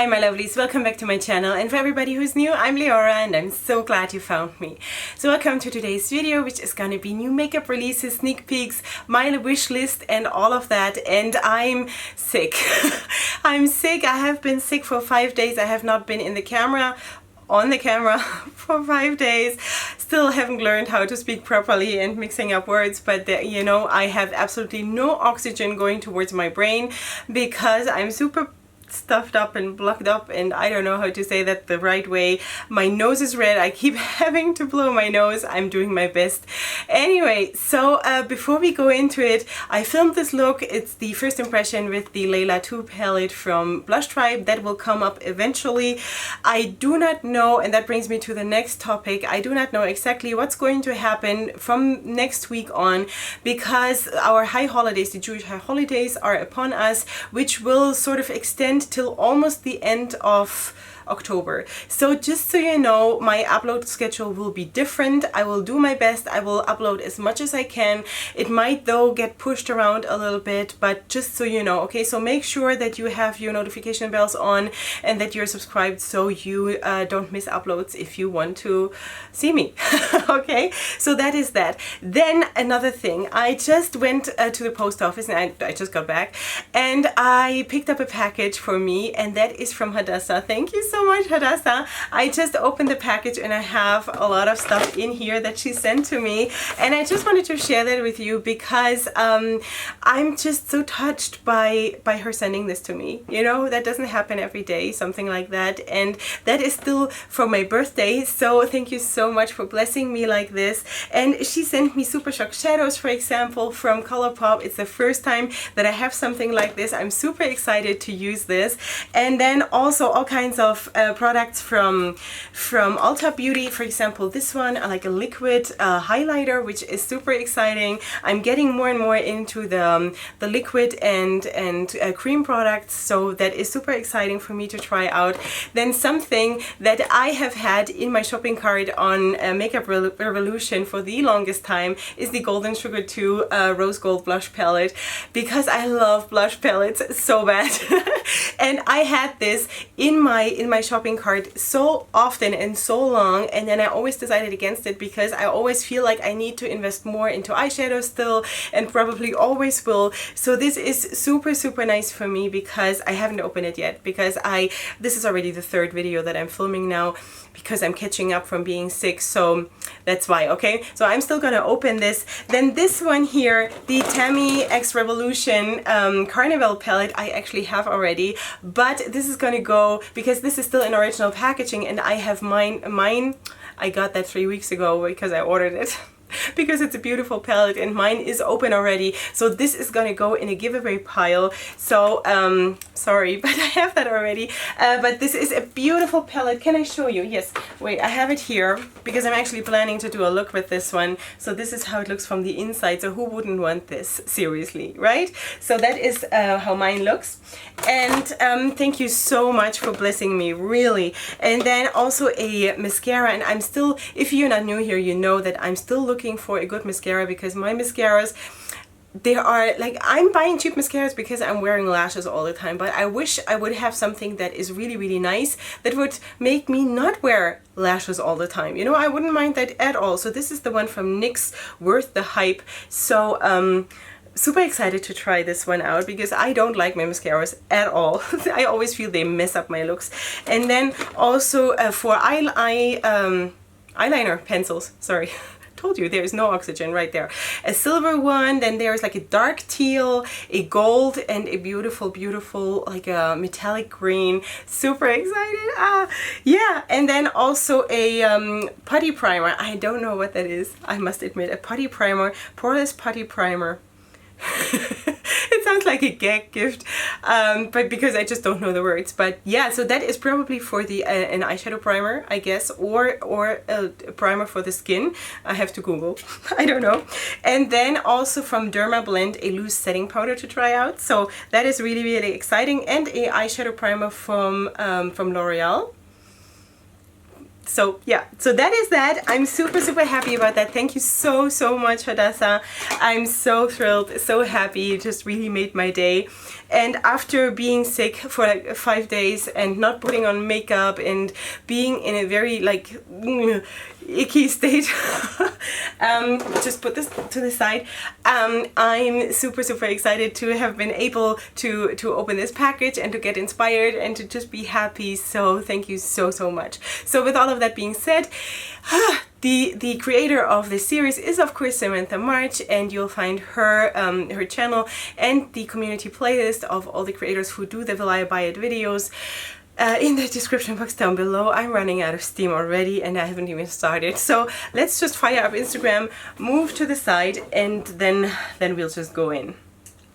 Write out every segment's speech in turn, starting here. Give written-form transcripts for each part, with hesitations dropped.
Hi my lovelies, welcome back to my channel, and for everybody who's new, I'm Leorah and I'm so glad you found me. So welcome to today's video, which is gonna be new makeup releases, sneak peeks, my wish list and all of that. And I'm sick. I'm sick. I have been sick for 5 days. I have not been on the camera for 5 days. Still haven't learned how to speak properly and mixing up words, but you know, I have absolutely no oxygen going towards my brain because I'm super stuffed up and blocked up, and I don't know how to say that the right way. My nose is red. I keep having to blow my nose. I'm doing my best. Anyway, so before we go into it, I filmed this look. It's the first impression with the Layla 2 palette from Blush Tribe. That will come up eventually. I do not know, and that brings me to the next topic. I do not know exactly what's going to happen from next week on, because our high holidays, the Jewish high holidays, are upon us, which will sort of extend till almost the end of October. So just so you know, my upload schedule will be different. I will do my best. I will upload as much as I can. It might though get pushed around a little bit, but just so you know, okay? So make sure that you have your notification bells on and that you're subscribed so you don't miss uploads if you want to see me. Okay, so that is that. Then another thing, I just went to the post office, and I just got back, and I picked up a package for me, and that is from Hadassah. Thank you so much, Hadassah. I just opened the package and I have a lot of stuff in here that she sent to me, and I just wanted to share that with you because I'm just so touched by her sending this to me. You know, that doesn't happen every day, something like that, and that is still for my birthday, so thank you so much for blessing me like this. And she sent me Super Shock shadows, for example, from Colourpop. It's the first time that I have something like this. I'm super excited to use this. And then also all kinds of products from Ulta Beauty, for example this one, like a liquid highlighter, which is super exciting. I'm getting more and more into the liquid and cream products, so that is super exciting for me to try out. Then something that I have had in my shopping cart on Makeup Revolution for the longest time is the Golden Sugar 2 Rose Gold Blush Palette, because I love blush palettes so bad. And I had this in my shopping cart so often and so long, and then I always decided against it because I always feel like I need to invest more into eyeshadow still, and probably always will. So this is super nice for me because I haven't opened it yet, because this is already the third video that I'm filming now because I'm catching up from being sick, so that's why. Okay, so I'm still gonna open this. Then this one here, the Tammy X Revolution Carnival palette, I actually have already, but this is gonna go, because this is still in original packaging, and I have mine I got that 3 weeks ago because I ordered it. Because it's a beautiful palette, and mine is open already, so this is gonna go in a giveaway pile. So sorry, but I have that already. But this is a beautiful palette. Can I show you? Yes, wait, I have it here because I'm actually planning to do a look with this one. So this is how it looks from the inside, so who wouldn't want this, seriously, right? So that is how mine looks. And thank you so much for blessing me, really. And then also a mascara, and I'm still, if you're not new here, you know that I'm still looking for a good mascara, because my mascaras, they are like, I'm buying cheap mascaras because I'm wearing lashes all the time, but I wish I would have something that is really nice, that would make me not wear lashes all the time. You know, I wouldn't mind that at all. So this is the one from NYX, Worth the Hype. So super excited to try this one out because I don't like my mascaras at all. I always feel they mess up my looks. And then also for eyeliner pencils, sorry. Told you there's no oxygen right there. A silver one, then there's like a dark teal, a gold, and a beautiful like a metallic green. Super excited. Yeah, and then also a putty primer. I don't know what that is, I must admit. A putty primer, poreless putty primer. It sounds like a gag gift, but because I just don't know the words. But yeah, so that is probably for the an eyeshadow primer, I guess, or a primer for the skin. I have to Google. I don't know. And then also from Derma Blend, a loose setting powder to try out. So that is really exciting, and a eyeshadow primer from L'Oreal. So yeah, so that is that. I'm super happy about that. Thank you so much, Hadassah. I'm so thrilled, so happy. You just really made my day. And after being sick for like 5 days and not putting on makeup and being in a very like icky state, just put this to the side. I'm super excited to have been able to open this package and to get inspired and to just be happy. So thank you so much. So with all of that being said, the creator of this series is of course Samantha March, and you'll find her her channel and the community playlist of all the creators who do the Will I Buy It videos in the description box down below. I'm running out of steam already and I haven't even started. So let's just fire up Instagram, move to the side, and then we'll just go in.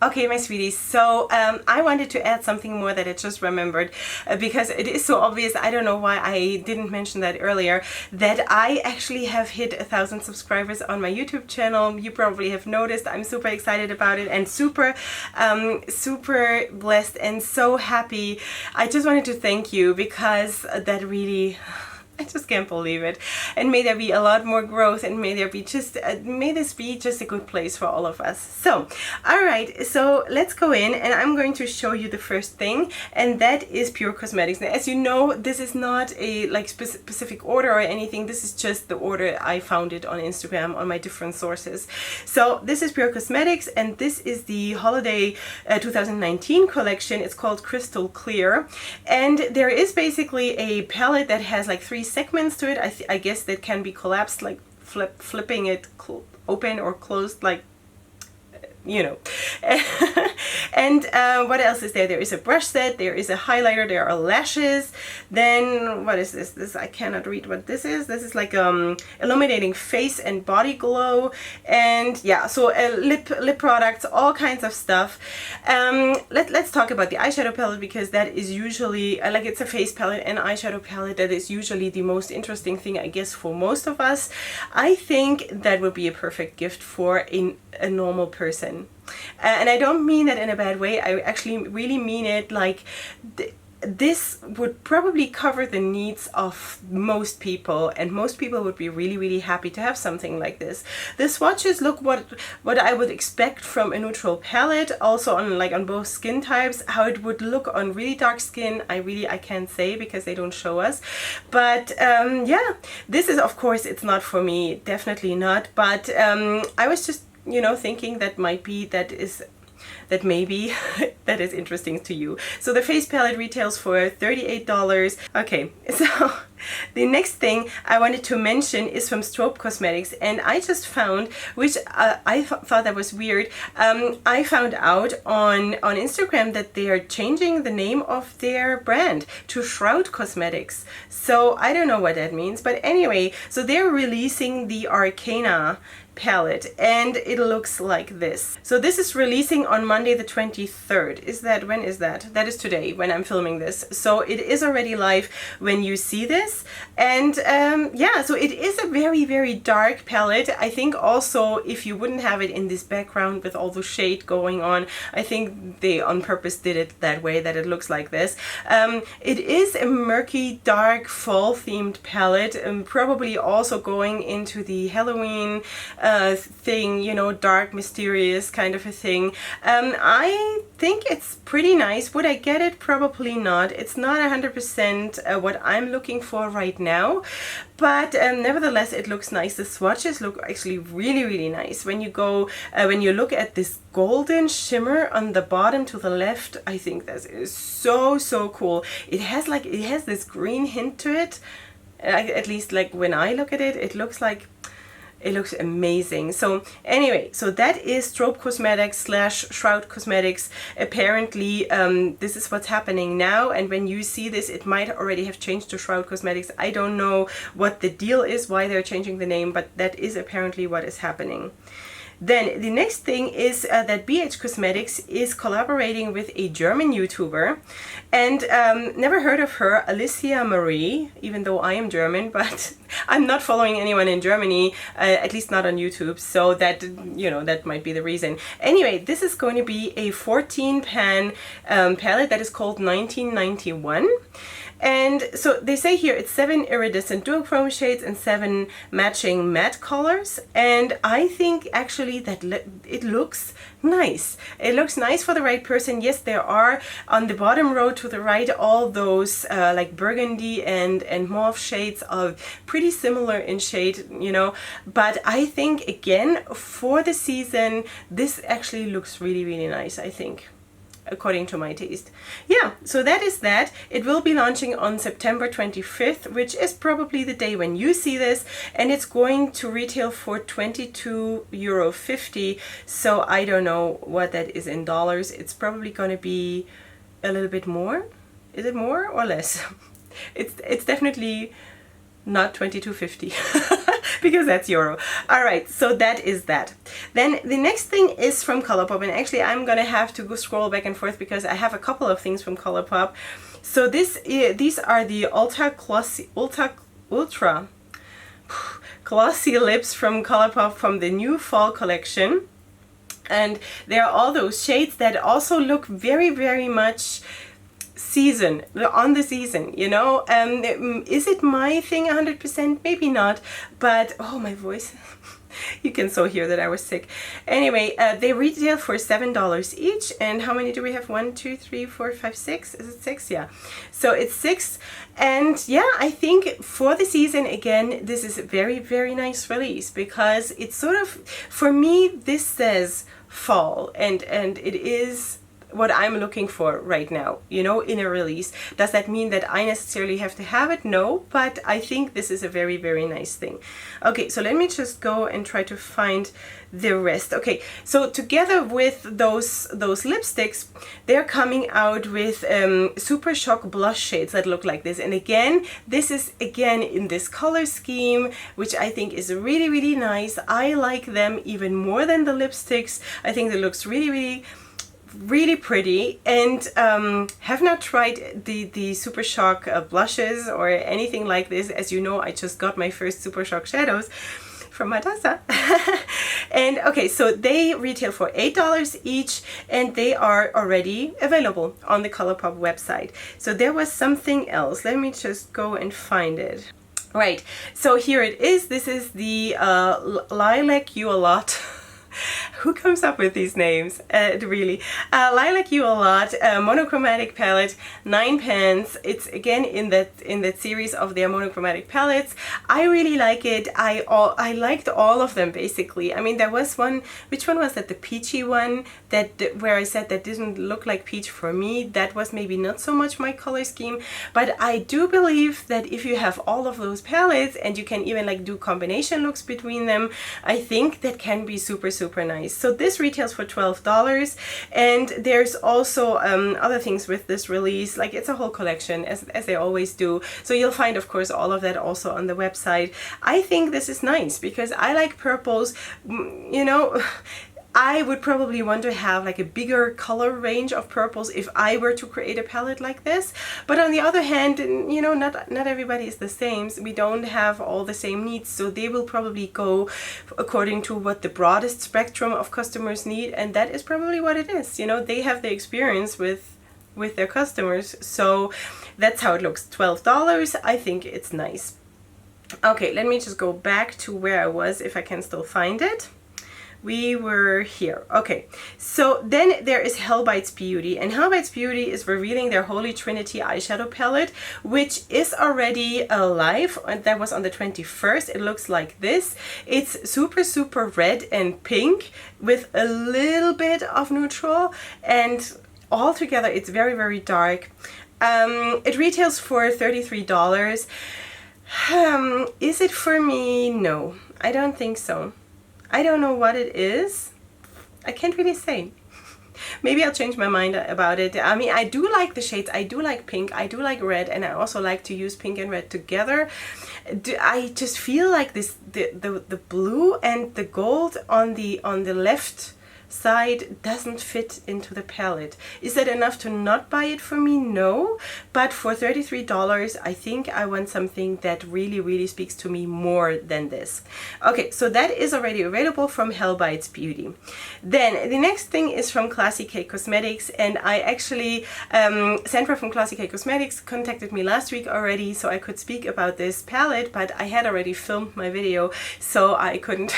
Okay, my sweeties, so I wanted to add something more that I just remembered because it is so obvious. I don't know why I didn't mention that earlier, that I actually have hit 1,000 subscribers on my YouTube channel. You probably have noticed. I'm super excited about it and super blessed and so happy. I just wanted to thank you because that really... I just can't believe it. And may there be a lot more growth, and may there be just may this be just a good place for all of us. So, all right, so let's go in, and I'm going to show you the first thing, and that is Pur Cosmetics. Now, as you know, this is not a like specific order or anything. This is just the order I found it on Instagram on my different sources. So this is Pur Cosmetics, and this is the holiday 2019 collection. It's called Crystal Clear, and there is basically a palette that has like 3 segments to it. I guess that can be collapsed, like flipping it open or closed, like, you know. And what else is there? There is a brush set, there is a highlighter, there are lashes. Then what is this? This I cannot read what this is. This is like illuminating face and body glow, and yeah, so lip products, all kinds of stuff. Let's talk about the eyeshadow palette, because that is usually like, it's a face palette and eyeshadow palette that is usually the most interesting thing, I guess, for most of us. I think that would be a perfect gift for a normal person. And I don't mean that in a bad way. I actually really mean it like this would probably cover the needs of most people, and most people would be really happy to have something like this. The swatches look what I would expect from a neutral palette, also on both skin types. How it would look on really dark skin, I can't say because they don't show us. But yeah, this is, of course, it's not for me, definitely not. But I was just, you know, thinking that maybe that is interesting to you. So the face palette retails for $38. Okay, so the next thing I wanted to mention is from Strop Cosmetics, and I just found, which I thought that was weird, I found out on Instagram that they are changing the name of their brand to Shroud Cosmetics. So I don't know what that means, but anyway, so they're releasing the Arcana palette, and it looks like this. So this is releasing on Monday the 23rd. When is that? That is today when I'm filming this. So it is already live when you see this. And yeah, so it is a very dark palette. I think also if you wouldn't have it in this background with all the shade going on, I think they on purpose did it that way, that it looks like this. It is a murky, dark, fall themed palette, probably also going into the Halloween thing, you know, dark, mysterious kind of a thing. I think it's pretty nice. Would I get it? Probably not. It's not 100% what I'm looking for right now, but nevertheless, it looks nice. The swatches look actually really nice. When you go, when you look at this golden shimmer on the bottom to the left, I think that is so cool. It has this green hint to it. At least like when I look at it, it looks amazing. So anyway, so that is Strop Cosmetics / Shroud Cosmetics. Apparently this is what's happening now, and when you see this, it might already have changed to Shroud Cosmetics. I don't know what the deal is, why they're changing the name, but that is apparently what is happening. Then the next thing is that ABH Cosmetics is collaborating with a German YouTuber, and never heard of her, Alycia Marie, even though I am German, but I'm not following anyone in Germany, at least not on YouTube, so that, you know, that might be the reason. Anyway, this is going to be a 14 pan palette that is called 1991. And so they say here it's 7 iridescent duochrome shades and 7 matching matte colors. And I think actually that it looks nice. It looks nice for the right person. Yes, there are on the bottom row to the right all those like burgundy and mauve shades are pretty similar in shade, you know. But I think again for the season this actually looks really, really nice, I think, according to my taste. Yeah, so that is that. It will be launching on September 25th, which is probably the day when you see this, and it's going to retail for €22.50. So I don't know what that is in dollars. It's probably going to be a little bit more. Is it more or less? It's definitely not 22.50 because that's euro. All right, so that is that. Then the next thing is from Colourpop, and actually I'm gonna have to go scroll back and forth because I have a couple of things from Colourpop. So these are the ultra glossy lips from Colourpop from the new fall collection. And there are all those shades that also look very, very much season, on the season, you know. Is it my thing 100%? Maybe not, but oh, my voice. You can so hear that I was sick. Anyway, they retail for $7 each. And how many do we have? 1, 2, 3, 4, 5, 6. Is it 6? Yeah. So it's 6. And yeah, I think for the season, again, this is a very, very nice release because it's sort of, for me, this says fall, and it is what I'm looking for right now, you know, in a release. Does that mean that I necessarily have to have it? No, but I think this is a very, very nice thing. Okay, so let me just go and try to find the rest. Okay, so together with those lipsticks, they're coming out with Super Shock blush shades that look like this. And again, this is again in this color scheme, which I think is really, really nice. I like them even more than the lipsticks. I think it looks really, really, really pretty, and have not tried the Super Shock blushes or anything like this. As you know, I just got my first Super Shock shadows from Anastasia. And okay, so they retail for $8 each, and they are already available on the Colourpop website. So there was something else. Let me just go and find it. Right, so here it is. This is the Lilac You A Lot. Who comes up with these names? Really. Lilac You A Lot monochromatic palette, 9 pans. It's again in that series of their monochromatic palettes. I really like it. I liked all of them basically. I mean, there was one, which one was that? The peachy one, that where I said that didn't look like peach for me. That was maybe not so much my color scheme, but I do believe that if you have all of those palettes and you can even like do combination looks between them, I think that can be super, super nice. So this retails for $12, and there's also other things with this release, like it's a whole collection as they always do. So you'll find, of course, all of that also on the website. I think this is nice because I like purples, you know. I would probably want to have like a bigger color range of purples if I were to create a palette like this. But on the other hand, you know, not everybody is the same. We don't have all the same needs, so they will probably go according to what the broadest spectrum of customers need, and that is probably what it is. You know, they have the experience with their customers, so that's how it looks. $12. I think it's nice. Okay, let me just go back to where I was if I can still find it. We were here. Okay, so then there is Hell Bites Beauty, and Hell Bites Beauty is revealing their Holy Trinity eyeshadow palette, which is already live, and that was on the 21st. It looks like this. It's super, super red and pink with a little bit of neutral, and all together it's very, very dark. It retails for $33. Is it for me? No, I don't think so. I don't know what it is. I can't really say. Maybe I'll change my mind about it. I mean, I do like the shades. I do like pink. I do like red, and I also like to use pink and red together. I just feel like this the blue and the gold on the left side doesn't fit into the palette. Is that enough to not buy it for me? No, but for $33 I think I want something that really speaks to me more than this. Okay, so that is already available from Hell Bites Beauty. Then the next thing is from Classica Cosmetics, and I actually Sandra from Classica Cosmetics contacted me last week already so I could speak about this palette, but I had already filmed my video so I couldn't.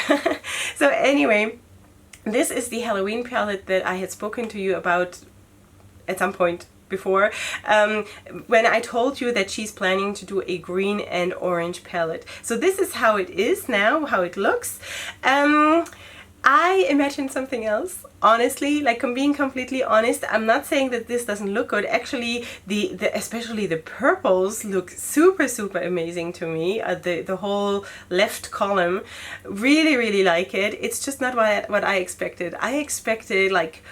So anyway, this is the Halloween palette that I had spoken to you about at some point before, when I told you that she's planning to do a green and orange palette. So this is how it is now, how it looks. I imagined something else, honestly, like I'm being completely honest. I'm not saying that this doesn't look good. Actually, especially the purples look super amazing to me. The whole left column, really like it. It's just not what I expected. I expected like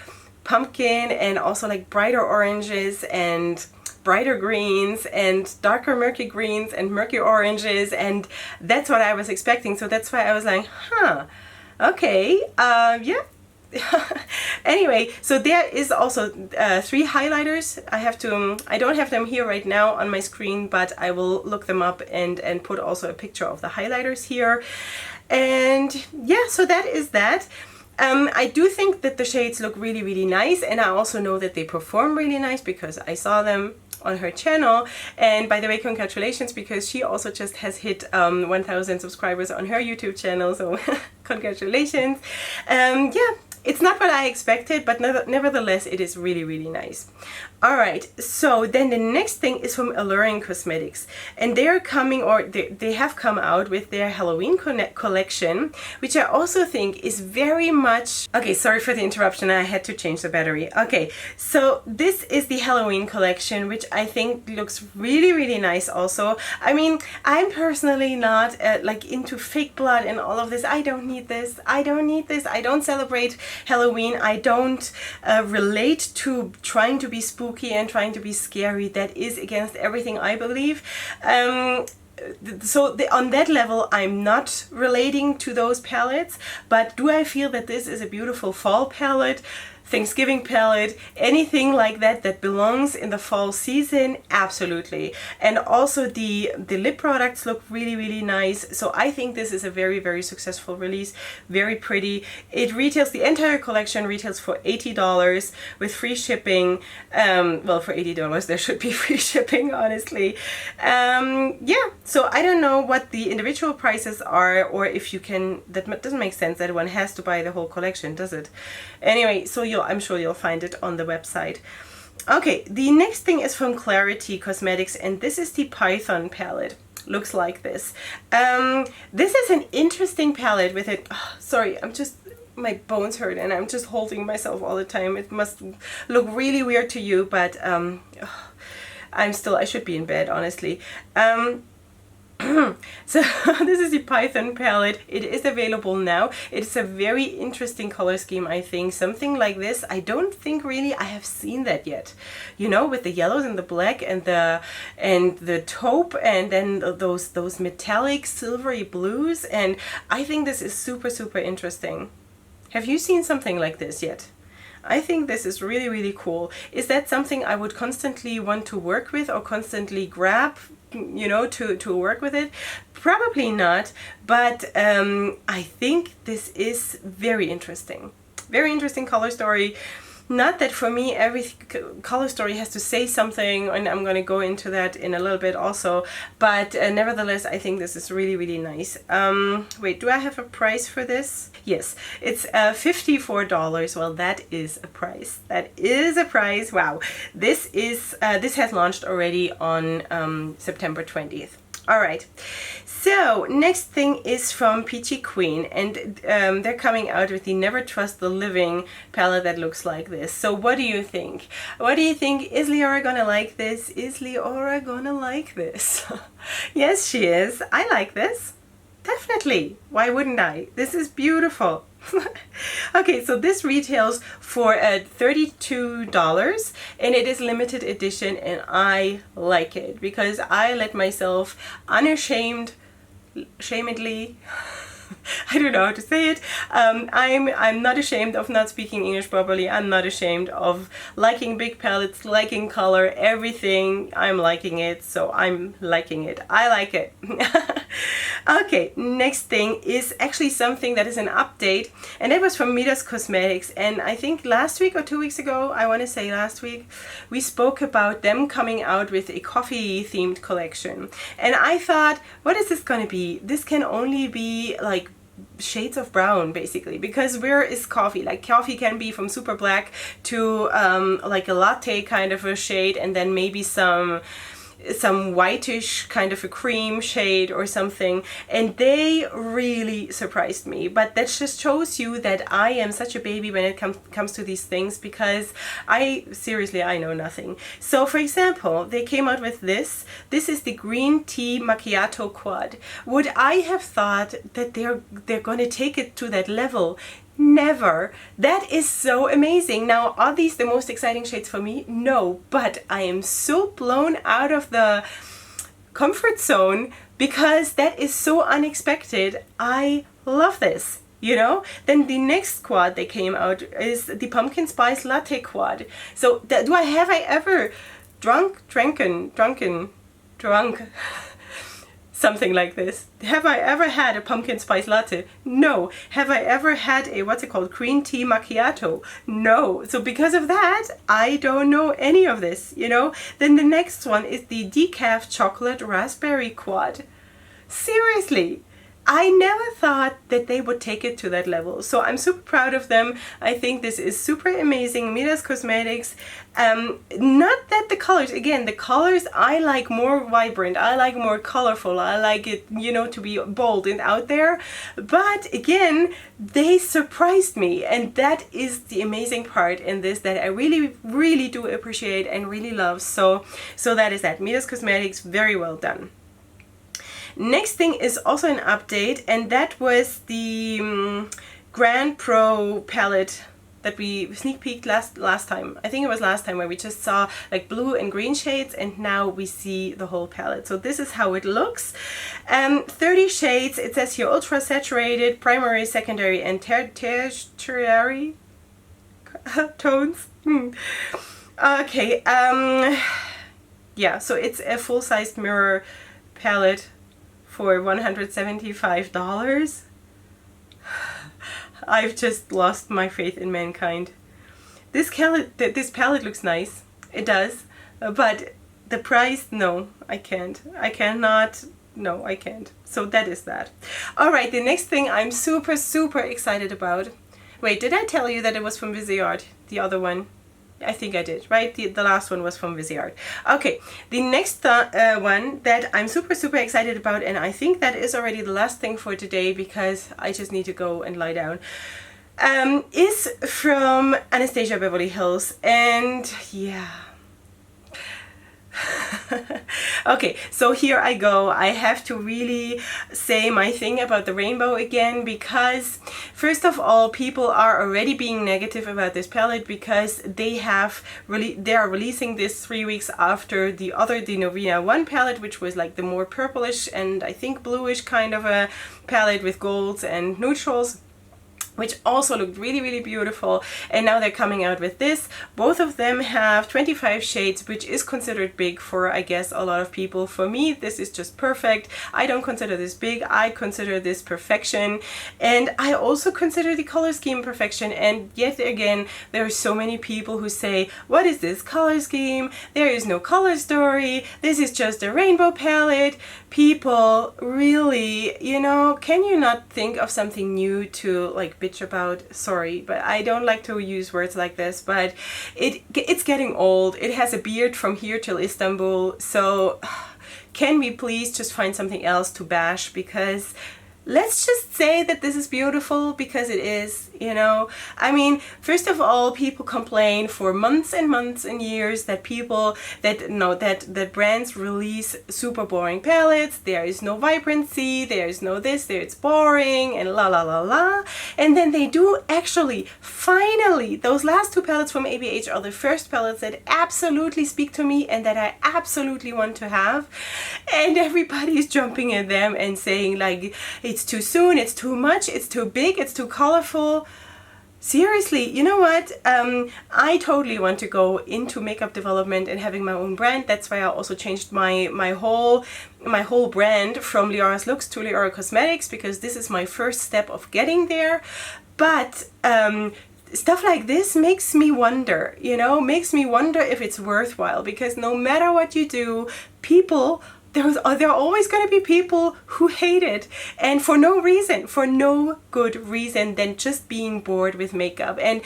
pumpkin and also like brighter oranges and brighter greens and darker murky greens and murky oranges, and that's what I was expecting. So that's why I was like, huh. Okay, yeah. Anyway, so there is also 3 highlighters. I don't have them here right now on my screen, but I will look them up and put also a picture of the highlighters here. And yeah, so that is that. I do think that the shades look really nice, and I also know that they perform really nice because I saw them on her channel. And by the way, congratulations, because she also just has hit 1,000 subscribers on her YouTube channel, so congratulations. Yeah, it's not what I expected, but nevertheless it is really nice. Alright, so then the next thing is from Alluring Cosmetics, and they're coming, or they have come out with their Halloween collection, which I also think is very much... Okay, sorry for the interruption, I had to change the battery. Okay, so this is the Halloween collection, which I think looks really nice also. I mean, I'm personally not like into fake blood and all of this. I don't need this. I don't celebrate Halloween. I don't relate to trying to be spooky and trying to be scary. That is against everything I believe. So on that level, I'm not relating to those palettes, but do I feel that this is a beautiful fall palette? Thanksgiving palette, anything like that that belongs in the fall season? Absolutely. And also the lip products look really nice. So I think this is a very successful release, very pretty. It retails, the entire collection retails for $80 with free shipping. Well, for $80 there should be free shipping, honestly. Yeah, so I don't know what the individual prices are, or if you can, that doesn't make sense that one has to buy the whole collection, does it? Anyway, so I'm sure you'll find it on the website. Okay, the next thing is from Classica Cosmetics, and this is the Python palette. Looks like this. This is an interesting palette with it. Oh, sorry, my bones hurt and I'm just holding myself all the time. It must look really weird to you, but I should be in bed, honestly. So this is the Python palette. It is available now. It's a very interesting color scheme, I think. Something like this, I don't think really I have seen that yet. You know, with the yellows and the black and the taupe, and then those metallic silvery blues, and I think this is super interesting. Have you seen something like this yet? I think this is really cool. Is that something I would constantly want to work with or constantly grab, you know, to work with it? Probably not, but I think this is very interesting. Very interesting color story. Not that for me every color story has to say something, and I'm going to go into that in a little bit also, but nevertheless I think this is really nice. Wait, do I have a price for this? Yes, it's $54. Well, that is a price. That is a price. Wow. This has launched already on September 20th. Alright, so next thing is from Peachy Queen, and they're coming out with the Never Trust the Living palette that looks like this. So what do you think? What do you think? Is Leorah gonna like this? Is Leorah gonna like this? Yes, she is. I like this. Definitely. Why wouldn't I? This is beautiful. Okay, so this retails for $32 and it is limited edition, and I like it because I let myself unashamedly I don't know how to say it. I'm not ashamed of not speaking English properly. I'm not ashamed of liking big palettes, liking color, everything. I'm liking it, so I'm liking it. I like it. Okay, next thing is actually something that is an update, and that was from Pur Cosmetics. And I think last week or 2 weeks ago, I want to say last week, we spoke about them coming out with a coffee themed collection. And I thought, what is this going to be? This can only be like shades of brown, basically, because where is coffee? Like, coffee can be from super black to like a latte kind of a shade, and then maybe some whitish kind of a cream shade or something, and they really surprised me. But that just shows you that I am such a baby when it comes to these things, because I know nothing. So for example, they came out with this is the green tea macchiato quad. Would I have thought that they're going to take it to that level? Never. That is so amazing. Now, are these the most exciting shades for me? No, but I am so blown out of the comfort zone because that is so unexpected. I love this, you know? Then the next quad they came out is the pumpkin spice latte quad. So have I ever drunk something like this? Have I ever had a pumpkin spice latte? No. Have I ever had a, what's it called, green tea macchiato? No. So because of that, I don't know any of this, you know? Then the next one is the decaf chocolate raspberry quad. Seriously, I never thought that they would take it to that level. So I'm super proud of them. I think this is super amazing. Pur Cosmetics. Not that the colors, again, the colors I like more vibrant. I like more colorful. I like it, you know, to be bold and out there. But again, they surprised me. And that is the amazing part in this that I really, really do appreciate and really love. So that is that. Pur Cosmetics, very well done. Next thing is also an update, and that was the Grand Pro palette that we sneak peeked last time. I think it was last time, where we just saw like blue and green shades, and now we see the whole palette. So this is how it looks. 30 shades. It says here ultra saturated, primary, secondary, and tertiary tones. Okay. Yeah. So it's a full-sized mirror palette for $175. I've just lost my faith in mankind. This palette looks nice. It does. But the price, no, I can't. I cannot. No, I can't. So that is that. Alright, the next thing I'm super, super excited about. Wait, did I tell you that it was from Viseart? The other one? I think I did, right? The last one was from Viseart. Okay, the next one that I'm super, super excited about, and I think that is already the last thing for today because I just need to go and lie down, is from Anastasia Beverly Hills. And yeah. Okay, so here I go. I have to really say my thing about the rainbow again, because first of all, people are already being negative about this palette because they are releasing this 3 weeks after the Novena 1 palette, which was like the more purplish and I think bluish kind of a palette with golds and neutrals, which also looked really, really beautiful. And now they're coming out with this. Both of them have 25 shades, which is considered big for, I guess, a lot of people. For me, this is just perfect. I don't consider this big. I consider this perfection. And I also consider the color scheme perfection. And yet again, there are so many people who say, what is this color scheme? There is no color story. This is just a rainbow palette. People, really, you know, can you not think of something new to like bitch about? Sorry, but I don't like to use words like this, but it's getting old. It has a beard from here till Istanbul. So can we please just find something else to bash? Because let's just say that this is beautiful, because it is, you know. I mean, first of all, people complain for months and months and years that that brands release super boring palettes. There is no vibrancy, there is no this, there it's boring and la la la la. And then they do actually, finally, those last two palettes from ABH are the first palettes that absolutely speak to me and that I absolutely want to have. And everybody's jumping at them and saying like, it's too soon, it's too much, it's too big, it's too colorful. Seriously, you know what? I totally want to go into makeup development and having my own brand. That's why I also changed my whole brand from Leorah's Looks to Leorah Cosmetics, because this is my first step of getting there. But stuff like this makes me wonder, you know, makes me wonder if it's worthwhile, because no matter what you do, people, there are always going to be people who hate it, and for no reason, for no good reason than just being bored with makeup. And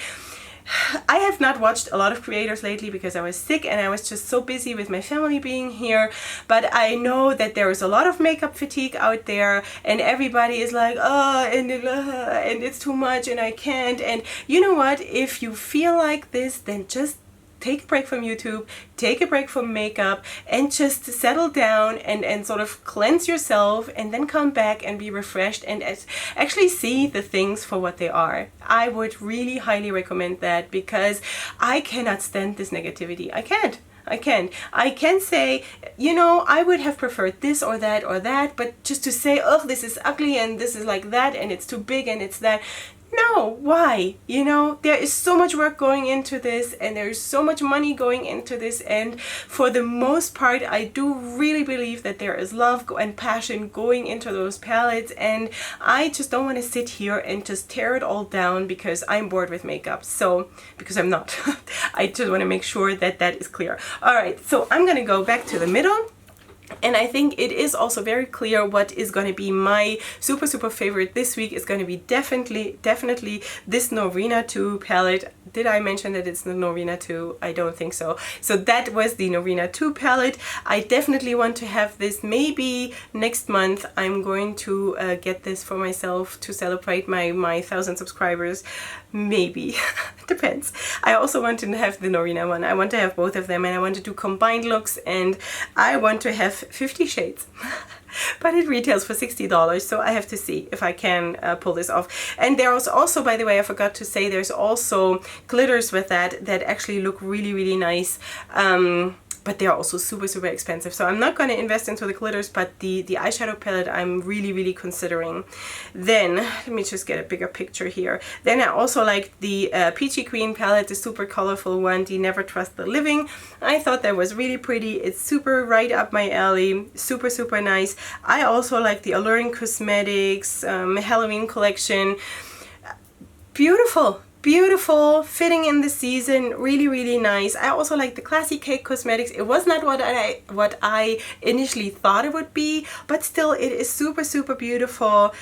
I have not watched a lot of creators lately because I was sick and I was just so busy with my family being here, but I know that there is a lot of makeup fatigue out there, and everybody is like, oh, and it's too much and I can't. And you know what, if you feel like this, then just take a break from YouTube, take a break from makeup, and just settle down and sort of cleanse yourself, and then come back and be refreshed and actually see the things for what they are. I would really highly recommend that, because I cannot stand this negativity. I can't. I can say, you know, I would have preferred this or that, but just to say, oh, this is ugly and this is like that and it's too big and it's that. No, why? You know, there is so much work going into this, and there is so much money going into this, and for the most part I do really believe that there is love and passion going into those palettes, and I just don't want to sit here and just tear it all down because I'm bored with makeup. So, because I'm not. I just want to make sure that that is clear. Alright, so I'm gonna go back to the middle. And I think it is also very clear what is going to be my super favorite this week. Is going to be definitely this Norina 2 palette. Did I mention that it's the Norina 2? I don't think so. So that was the Norina 2 palette. I definitely want to have this. Maybe next month I'm going to get this for myself to celebrate my 1,000 subscribers. Maybe. Depends. I also want to have the Norina one. I want to have both of them, and I want to do combined looks, and I want to have 50 shades. But it retails for $60, so I have to see if I can pull this off. And there's also, by the way, I forgot to say, there's also glitters with that actually look really nice. But they are also super expensive. So I'm not going to invest into the glitters, but the eyeshadow palette I'm really considering. Then, let me just get a bigger picture here. Then I also like the Peachy Queen palette, the super colorful one, the Never Trust the Living. I thought that was really pretty. It's super right up my alley, super nice. I also like the Alluring Cosmetics Halloween collection. Beautiful, fitting in the season, really nice. I also like the Classica Cosmetics. It was not what I initially thought it would be, but still it is super beautiful.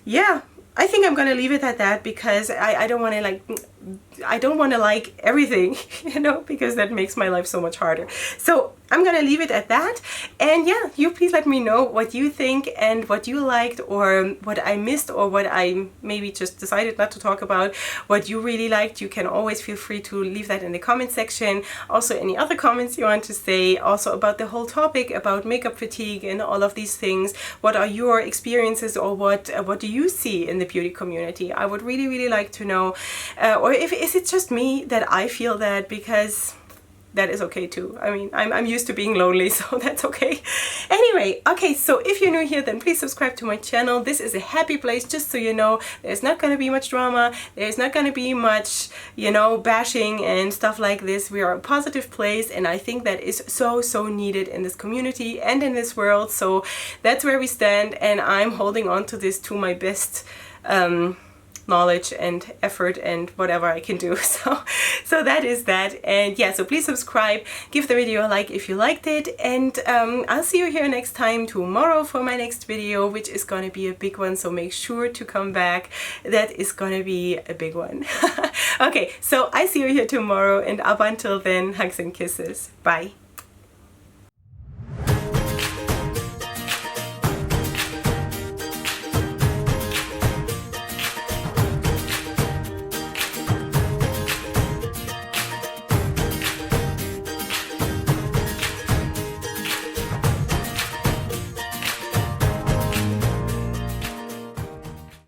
Yeah, I think I'm gonna leave it at that, because I don't want to like everything, you know, because that makes my life so much harder. So I'm gonna leave it at that. And yeah, you please let me know what you think and what you liked, or what I missed, or what I maybe just decided not to talk about. What you really liked, you can always feel free to leave that in the comment section. Also, any other comments you want to say, also about the whole topic about makeup fatigue and all of these things. What are your experiences, or what do you see in the beauty community? I would really like to know. Or is it just me that I feel that, because that is okay too. I mean, I'm used to being lonely, so that's okay. Anyway, okay, so if you're new here, then please subscribe to my channel. This is a happy place, just so you know. There's not going to be much drama. There's not going to be much, you know, bashing and stuff like this. We are a positive place, and I think that is so needed in this community and in this world. So that's where we stand, and I'm holding on to this to my best knowledge and effort and whatever I can do. So that is that. And yeah, so please subscribe, give the video a like if you liked it, and I'll see you here next time tomorrow for my next video, which is gonna be a big one, so make sure to come back. That is gonna be a big one. Okay, so I see you here tomorrow, and up until then, hugs and kisses. Bye.